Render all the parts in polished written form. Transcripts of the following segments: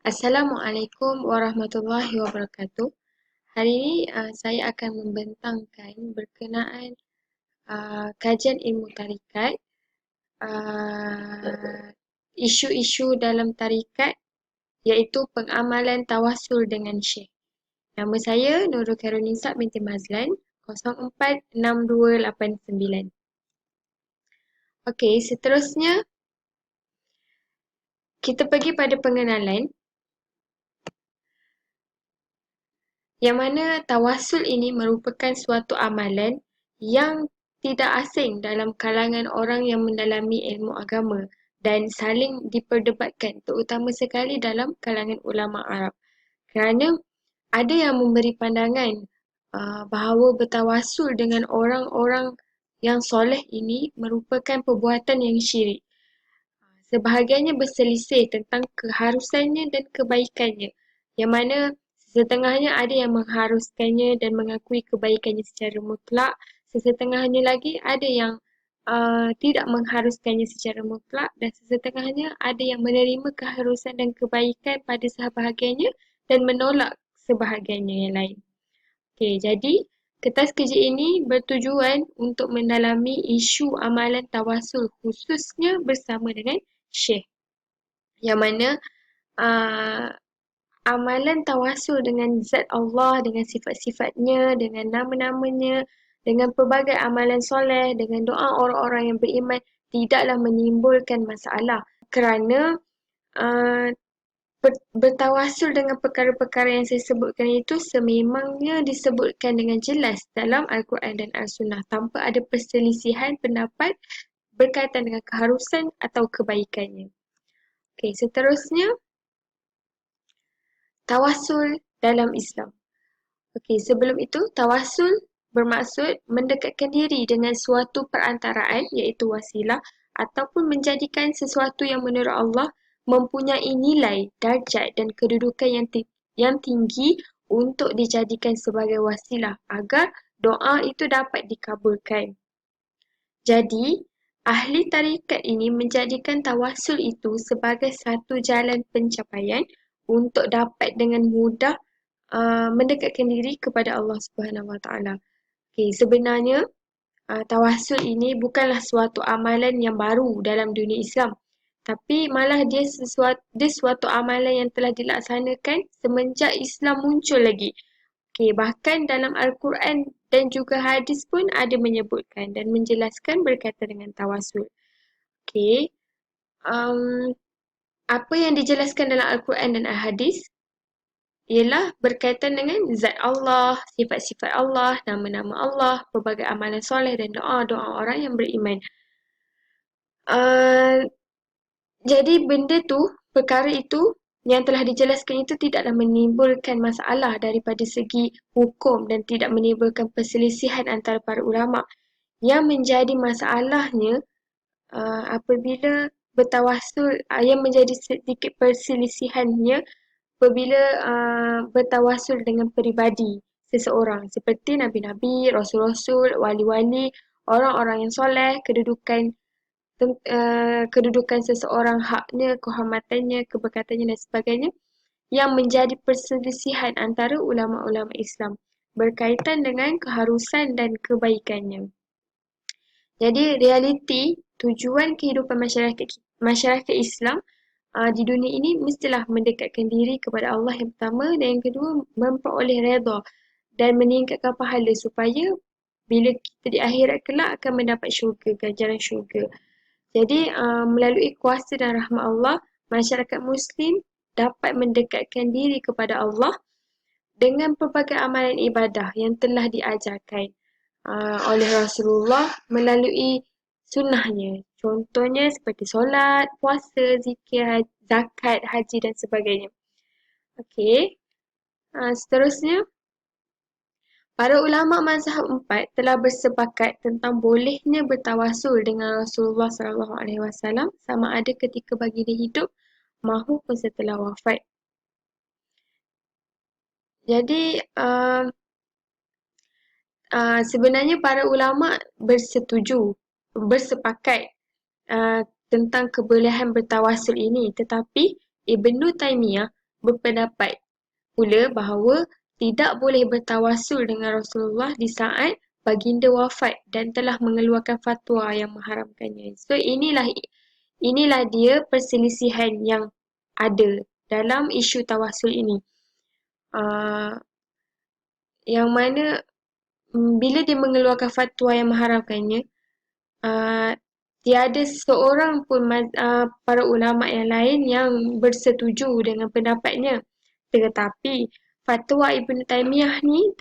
Assalamualaikum warahmatullahi wabarakatuh. Hari ini saya akan membentangkan berkenaan kajian ilmu tarikat, uh, isu-isu dalam tarikat iaitu pengamalan tawasul dengan syekh. Nama saya Nurul Khairunisa binti Mazlan 046289. Okey, seterusnya kita pergi pada pengenalan. Yang mana tawasul ini merupakan suatu amalan yang tidak asing dalam kalangan orang yang mendalami ilmu agama dan saling diperdebatkan, terutama sekali dalam kalangan ulama Arab. Kerana ada yang memberi pandangan bahawa bertawasul dengan orang-orang yang soleh ini merupakan perbuatan yang syirik. Sebahagiannya berselisih tentang keharusannya dan kebaikannya, yang mana sesetengahnya ada yang mengharuskannya dan mengakui kebaikannya secara mutlak, sesetengahnya lagi ada yang tidak mengharuskannya secara mutlak dan sesetengahnya ada yang menerima keharusan dan kebaikan pada sebahagiannya dan menolak sebahagiannya yang lain. Okey, jadi kertas kerja ini bertujuan untuk mendalami isu amalan tawasul khususnya bersama dengan syekh. Yang mana uh, amalan tawasul dengan zat Allah, dengan sifat-sifatnya, dengan nama-namanya, dengan pelbagai amalan soleh, dengan doa orang-orang yang beriman tidaklah menimbulkan masalah kerana uh, bertawasul dengan perkara-perkara yang saya sebutkan itu sememangnya disebutkan dengan jelas dalam Al-Quran dan Al-Sunnah tanpa ada perselisihan pendapat berkaitan dengan keharusan atau kebaikannya. Okey, seterusnya tawasul dalam Islam. Okey, sebelum itu tawasul bermaksud mendekatkan diri dengan suatu perantaraan iaitu wasilah ataupun menjadikan sesuatu yang menurut Allah mempunyai nilai, darjat dan kedudukan yang tinggi untuk dijadikan sebagai wasilah agar doa itu dapat dikabulkan. Jadi, ahli tarikat ini menjadikan tawasul itu sebagai satu jalan pencapaian untuk dapat dengan mudah mendekatkan diri kepada Allah Subhanahu Wa Taala. Okay, sebenarnya tawasul ini bukanlah suatu amalan yang baru dalam dunia Islam, tapi malah dia suatu amalan yang telah dilaksanakan semenjak Islam muncul lagi. Okay, bahkan dalam Al-Quran dan juga hadis pun ada menyebutkan dan menjelaskan berkaitan dengan tawasul. Okay, um, apa yang dijelaskan dalam Al-Quran dan Al-Hadis ialah berkaitan dengan zat Allah, sifat-sifat Allah, nama-nama Allah, pelbagai amalan soleh dan doa-doa orang yang beriman. Uh, jadi perkara itu yang telah dijelaskan itu tidaklah menimbulkan masalah daripada segi hukum dan tidak menimbulkan perselisihan antara para ulama. Yang menjadi masalahnya apabila bertawasul, yang menjadi sedikit perselisihannya apabila bertawasul dengan peribadi seseorang seperti nabi-nabi, rasul-rasul, wali-wali, orang-orang yang soleh, kedudukan seseorang, haknya, kehormatannya, keberkatannya dan sebagainya yang menjadi perselisihan antara ulama-ulama Islam berkaitan dengan keharusan dan kebaikannya. Jadi realiti tujuan kehidupan masyarakat Islam di dunia ini mestilah mendekatkan diri kepada Allah yang pertama dan yang kedua memperoleh redha dan meningkatkan pahala supaya bila kita di akhirat kelak akan mendapat syurga, ganjaran syurga. Jadi melalui kuasa dan rahmat Allah, masyarakat Muslim dapat mendekatkan diri kepada Allah dengan pelbagai amalan ibadah yang telah diajarkan oleh Rasulullah melalui sunnahnya. Contohnya seperti solat, puasa, zikir, zakat, haji dan sebagainya. Okey, seterusnya para ulama mazhab 4 telah bersepakat tentang bolehnya bertawasul dengan Rasulullah SAW sama ada ketika baginda hidup maupun setelah wafat. Jadi sebenarnya para ulama bersepakat tentang kebolehan bertawasul ini, tetapi Ibnu Taimiyah berpendapat pula bahawa tidak boleh bertawasul dengan Rasulullah di saat baginda wafat dan telah mengeluarkan fatwa yang mengharamkannya. So inilah dia perselisihan yang ada dalam isu tawasul ini. Yang mana bila dia mengeluarkan fatwa yang mengharamkannya, tiada seorang pun para ulama yang lain yang bersetuju dengan pendapatnya. Tetapi fatwa Ibn Taymiyah ni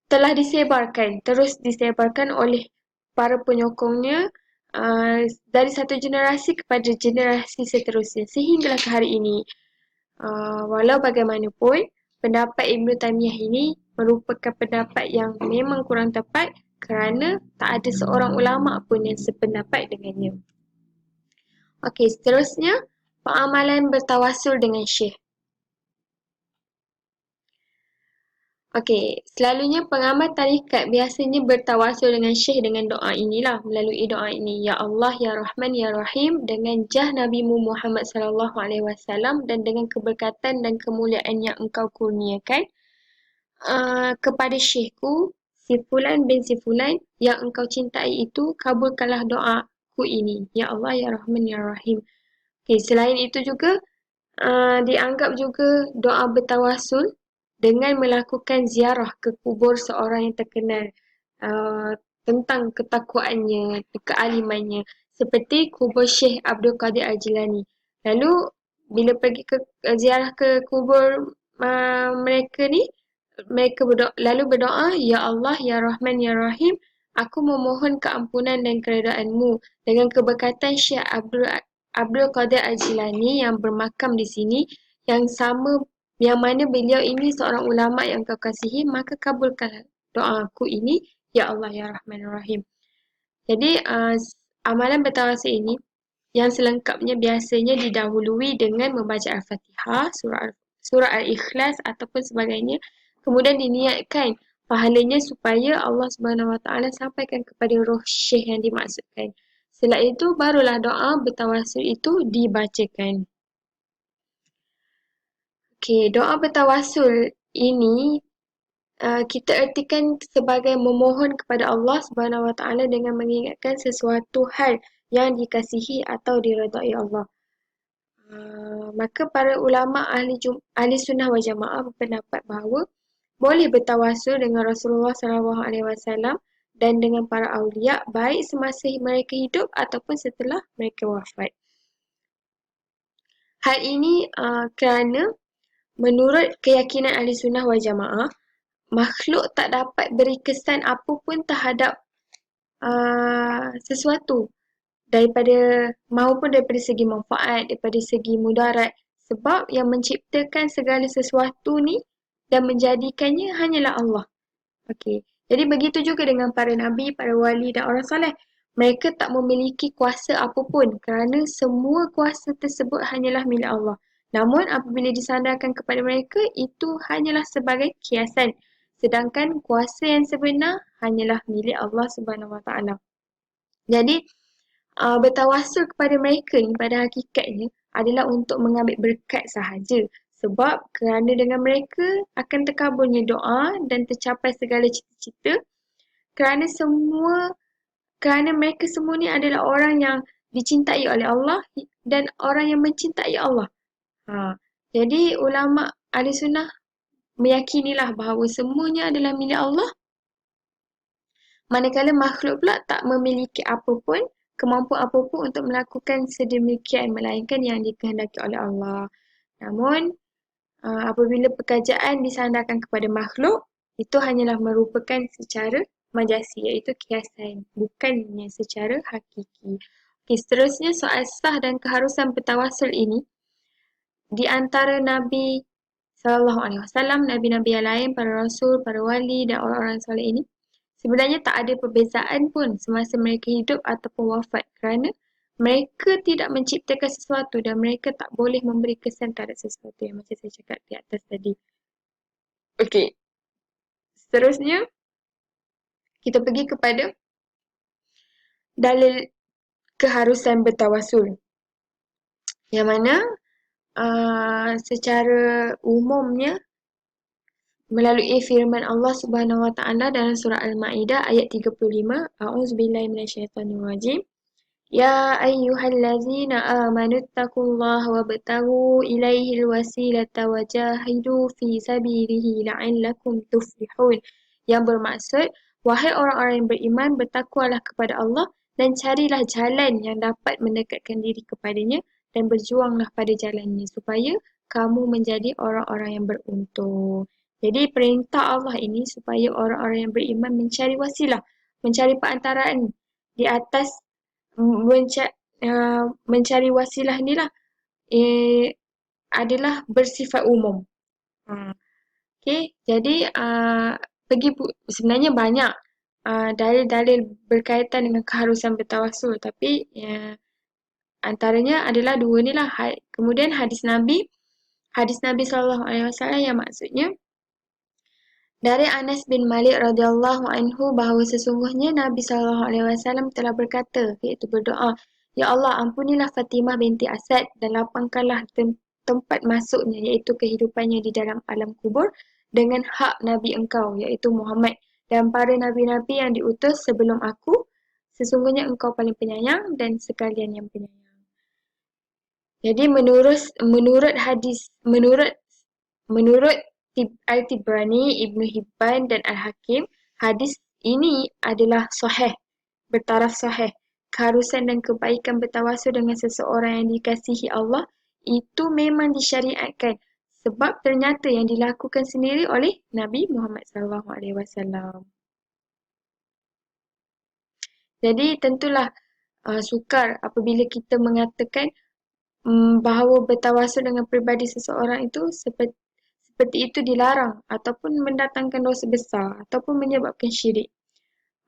telah terus disebarkan oleh para penyokongnya dari satu generasi kepada generasi seterusnya sehinggalah ke hari ini. Walau bagaimanapun, pendapat Ibn Taymiyah ini merupakan pendapat yang memang kurang tepat kerana tak ada seorang ulama pun yang sependapat dengannya. Okey, seterusnya pengamalan bertawasul dengan syekh. Okey, selalunya pengamal tarikat biasanya bertawasul dengan syekh dengan doa inilah, melalui doa ini, Ya Allah, Ya Rahman, Ya Rahim, dengan jah Nabi Muhammad sallallahu alaihi wasallam dan dengan keberkatan dan kemuliaan yang engkau kurniakan kepada syekhku si Fulan bin si Fulan yang engkau cintai itu, kabulkanlah doaku ini, Ya Allah, Ya Rahman, Ya Rahim. Okay, selain itu juga dianggap juga doa bertawasul dengan melakukan ziarah ke kubur seorang yang terkenal tentang ketakwaannya, kealimannya, seperti kubur Syekh Abdul Qadir Al-Jilani. Lalu bila pergi ke ziarah ke kubur mereka ni, mereka lalu berdoa, Ya Allah, Ya Rahman, Ya Rahim, aku memohon keampunan dan keredaanmu dengan keberkatan Syekh Abdul Qadir Al-Jilani yang bermakam di sini, yang mana beliau ini seorang ulama yang kau kasihi, maka kabulkanlah doaku ini, Ya Allah, Ya Rahman, Ya Rahim. Jadi amalan bertawasul ini yang selengkapnya biasanya didahului dengan membaca Al-Fatihah, surah Al-Ikhlas ataupun sebagainya. Kemudian diniatkan pahalanya supaya Allah Subhanahu Wa Taala sampaikan kepada roh syekh yang dimaksudkan. Setelah itu barulah doa bertawasul itu dibacakan. Okey, doa bertawasul ini kita ertikan sebagai memohon kepada Allah Subhanahu Wa Taala dengan mengingatkan sesuatu hal yang dikasihi atau diredai Allah. Maka para ulama ahli sunnah wal jamaah berpendapat bahawa boleh bertawasul dengan Rasulullah SAW dan dengan para awliya baik semasa mereka hidup ataupun setelah mereka wafat. Hal ini kerana menurut keyakinan ahli sunnah wal jamaah, makhluk tak dapat beri kesan apapun terhadap sesuatu maupun daripada segi manfaat, daripada segi mudarat, sebab yang menciptakan segala sesuatu ni dan menjadikannya hanyalah Allah. Okey. Jadi begitu juga dengan para nabi, para wali dan orang soleh. Mereka tak memiliki kuasa apapun kerana semua kuasa tersebut hanyalah milik Allah. Namun apabila disandarkan kepada mereka, itu hanyalah sebagai kiasan. Sedangkan kuasa yang sebenar hanyalah milik Allah Subhanahu Wa Taala. Jadi bertawasul kepada mereka ni pada hakikatnya adalah untuk mengambil berkat sahaja. Sebab kerana dengan mereka akan terkabulnya doa dan tercapai segala cita-cita kerana mereka semua ni adalah orang yang dicintai oleh Allah dan orang yang mencintai Allah. Jadi ulama ahli sunnah meyakinilah bahawa semuanya adalah milik Allah, manakala makhluk pula tak memiliki apapun, kemampuan apapun untuk melakukan sedemikian melainkan yang dikehendaki oleh Allah. Namun apabila pekerjaan disandarkan kepada makhluk, itu hanyalah merupakan secara majasi, iaitu kiasan, bukannya secara hakiki. Okay, seterusnya soal sah dan keharusan bertawasul ini di antara Nabi SAW, Nabi-Nabi yang lain, para Rasul, para Wali dan orang-orang soleh ini, sebenarnya tak ada perbezaan pun semasa mereka hidup ataupun wafat kerana mereka tidak menciptakan sesuatu dan mereka tak boleh memberi kesan terhadap sesuatu yang macam saya cakap di atas tadi. Okey. Seterusnya, kita pergi kepada dalil keharusan bertawasul. Yang mana secara umumnya melalui firman Allah Subhanahu Wa Taala dalam surah Al-Maidah ayat 35, A'udzubillahi minasyaitonirrajim. Ya ayyuhallazina amanu taqullaha wabtaghu ilaihil wasilata wajahidu fi sabilihi la'allakum tuflihun. Yang bermaksud, wahai orang-orang yang beriman, bertakwalah kepada Allah dan carilah jalan yang dapat mendekatkan diri kepadanya dan berjuanglah pada jalannya supaya kamu menjadi orang-orang yang beruntung. Jadi perintah Allah ini supaya orang-orang yang beriman mencari wasilah, mencari perantaraan di atas mencari wasilah ni lah adalah bersifat umum. Okay, jadi sebenarnya banyak dalil-dalil berkaitan dengan keharusan bertawasul, tapi antaranya adalah dua ni lah. Kemudian hadis Nabi SAW yang maksudnya dari Anas bin Malik radhiyallahu anhu bahawa sesungguhnya Nabi SAW telah berkata, iaitu berdoa, Ya Allah, ampunilah Fatimah binti Asad dan lapangkanlah tempat masuknya, iaitu kehidupannya di dalam alam kubur dengan hak Nabi engkau, iaitu Muhammad, dan para Nabi-Nabi yang diutus sebelum aku, sesungguhnya engkau paling penyayang dan sekalian yang penyayang. Jadi menurut Al-Tibrani, Ibnu Hibban dan Al-Hakim, hadis ini adalah sahih, bertaraf sahih. Keharusan dan kebaikan bertawasul dengan seseorang yang dikasihi Allah itu memang disyariatkan sebab ternyata yang dilakukan sendiri oleh Nabi Muhammad SAW. Jadi tentulah sukar apabila kita mengatakan bahawa bertawasul dengan peribadi seseorang itu seperti itu dilarang ataupun mendatangkan dosa besar ataupun menyebabkan syirik.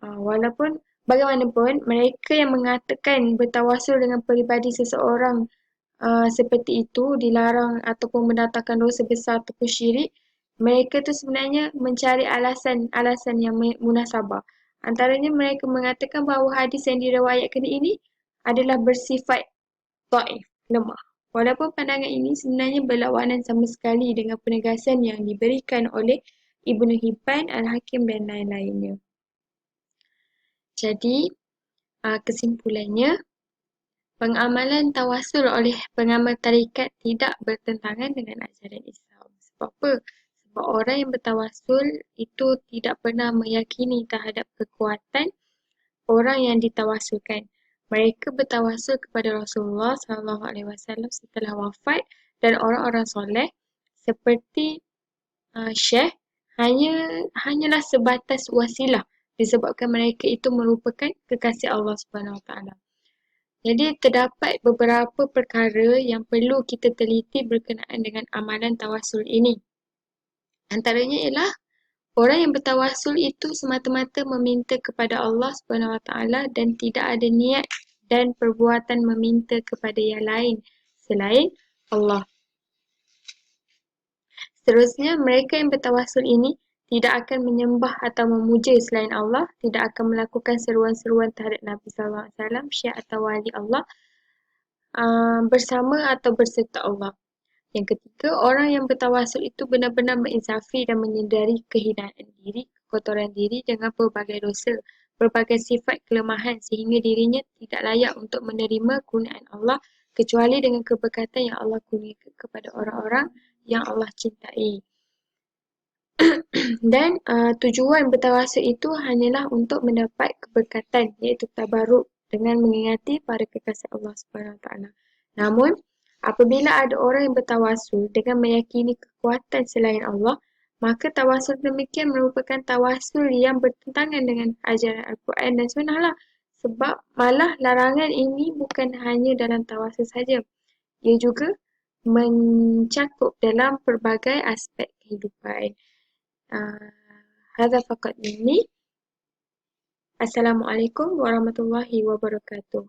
Walaupun bagaimanapun mereka yang mengatakan bertawasul dengan peribadi seseorang seperti itu dilarang ataupun mendatangkan dosa besar ataupun syirik, mereka tu sebenarnya mencari alasan yang munasabah. Antaranya mereka mengatakan bahawa hadis yang diriwayatkan ini adalah bersifat dhaif, lemah. Walaupun pandangan ini sebenarnya berlawanan sama sekali dengan penegasan yang diberikan oleh Ibnu Hibban, Al-Hakim dan lain-lainnya. Jadi, kesimpulannya, pengamalan tawasul oleh pengamal tarikat tidak bertentangan dengan ajaran Islam. Sebab apa? Sebab orang yang bertawasul itu tidak pernah meyakini terhadap kekuatan orang yang ditawasulkan. Mereka bertawasul kepada Rasulullah SAW setelah wafat dan orang-orang soleh seperti Syekh hanyalah sebatas wasilah disebabkan mereka itu merupakan kekasih Allah Subhanahu Wa Taala. Jadi terdapat beberapa perkara yang perlu kita teliti berkenaan dengan amalan tawasul ini. Antaranya ialah orang yang bertawasul itu semata-mata meminta kepada Allah Subhanahu Wa Taala dan tidak ada niat dan perbuatan meminta kepada yang lain selain Allah. Seterusnya, mereka yang bertawasul ini tidak akan menyembah atau memuja selain Allah, tidak akan melakukan seruan-seruan terhadap Nabi SAW, syekh atau wali Allah bersama atau berserta Allah. Yang ketiga, orang yang bertawasul itu benar-benar menginsafi dan menyedari kehinaan diri, kekotoran diri dengan berbagai dosa, berbagai sifat kelemahan sehingga dirinya tidak layak untuk menerima kurniaan Allah kecuali dengan keberkatan yang Allah kurniakan kepada orang-orang yang Allah cintai. Dan tujuan bertawasul itu hanyalah untuk mendapat keberkatan iaitu tabaruk dengan mengingati para kekasih Allah Subhanahu Wa Taala. Namun apabila ada orang yang bertawasul dengan meyakini kekuatan selain Allah, maka tawasul demikian merupakan tawasul yang bertentangan dengan ajaran Al-Quran dan Sunnah lah. Sebab malah larangan ini bukan hanya dalam tawasul saja. Ia juga mencakup dalam pelbagai aspek kehidupan. Hadza faqat minni. Assalamualaikum warahmatullahi wabarakatuh.